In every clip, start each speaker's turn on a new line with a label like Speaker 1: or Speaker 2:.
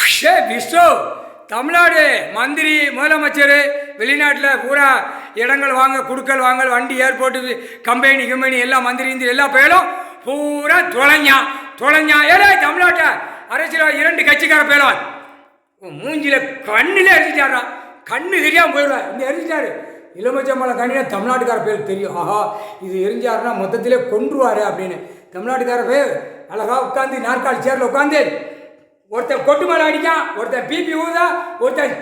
Speaker 1: விஷ்ணு தமிழ்நாடு மந்திரி முதலமைச்சர் வெளிநாட்டில் பூரா இடங்கள் வாங்க குடுக்கல் வாங்கல் வண்டி ஏர்போர்ட்டு கம்பெனி எல்லாம் மந்திரி இந்திரி எல்லா பேரும் பூரா தொலைஞ்சான் ஏடா தமிழ்நாட்டை அரசியல் 2 கட்சிக்கார பேரும் மூஞ்சில கண்ணில் எரிஞ்சிட்டாரான். கண்ணு தெரியாமல் போயிடுவார். இந்த எரிஞ்சிட்டாரு இளமச்சம்பளம் கண்ணினா தமிழ்நாட்டுக்கார பேருக்கு தெரியும். ஆஹா இது எரிஞ்சாருன்னா மொத்தத்திலே கொன்றுவார் அப்படின்னு. தமிழ்நாட்டுக்கார பேர் அழகாக உட்காந்து நாற்காலி சேரில் உட்காந்து ஒருத்தன் கொட்டு மேலே அடிக்கான், ஒருத்தன் பிபி ஊதா, ஒருத்தன்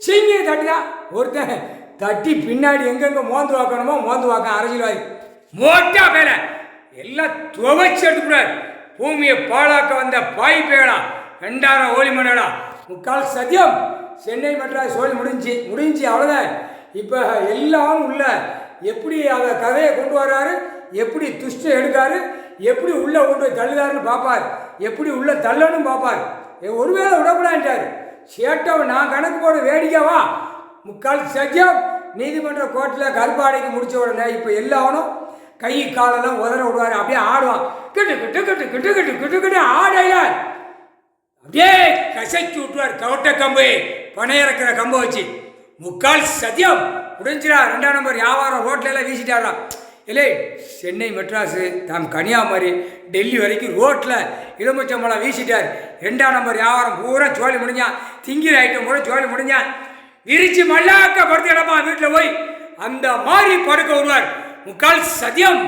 Speaker 1: சிங்கி தட்டுதான், ஒருத்தன் தட்டி பின்னாடி எங்கெங்கே மோந்து வாக்கணுமோ மோந்து வாக்க அரசியல்வாதி மோட்டா பேரை எல்லாம் துவைச்சு எடுத்துக்கூடாது. பூமியை பாழாக்க வந்த பாய் பேடா 2000 ஓலி மணடா 3/4 சத்தியம். சென்னை மெட்ராஸ் சோழி முடிஞ்சு அவ்வளோதான். இப்போ எல்லாம் உள்ள எப்படி அதை கதையை கொண்டு வர்றாரு, எப்படி துஷ்டம் எடுக்காரு, எப்படி உள்ளே கொண்டு போய் தள்ளுதாருன்னு பார்ப்பார், எப்படி உள்ளே தள்ளணும் பார்ப்பார். ஒருவேளை விடக்கூடாதுட்டார். சேட்டவை நான் கணக்கு போட வேடிக்கைவா 3/4 சத்தியம். நீதிமன்ற கோர்ட்டில் கருப்பாடைக்கு முடிச்ச உடனே இப்போ எல்லாவனும் கை காலெல்லாம் உதற விடுவார். அப்படியே ஆடுவான். கிட்டு கிட்டு கிட்டு கிட்டு கிட்டு கிட்டு கிட்டு ஆடையில அப்படியே கசைச்சு விட்டுவார். கவட்ட கம்பு பனை இறக்கிற கம்பை வச்சு 3/4 சத்தியம் முடிஞ்சிடா. 2ஆம் நம்பர் வியாபாரம் ரோட்லெல்லாம் வீசிட்டாராம். இல்லை சென்னை மெட்ராஸு கன்னியாகுமரி டெல்லி வரைக்கும் ரோட்டில் இளமச்சம்பளம் வீசிட்டார். 2ஆம் நம்பர் வியாபாரம் பூரா சோழி முடிஞ்சான். திங்கிற ஐட்டம் கூட சோழி முடிஞ்சான். விரிச்சு மல்லாக்க படுத்து இடமா வீட்டில் போய் அந்த மாதிரி படுக்க விடுவார். 3/4 சத்தியம்.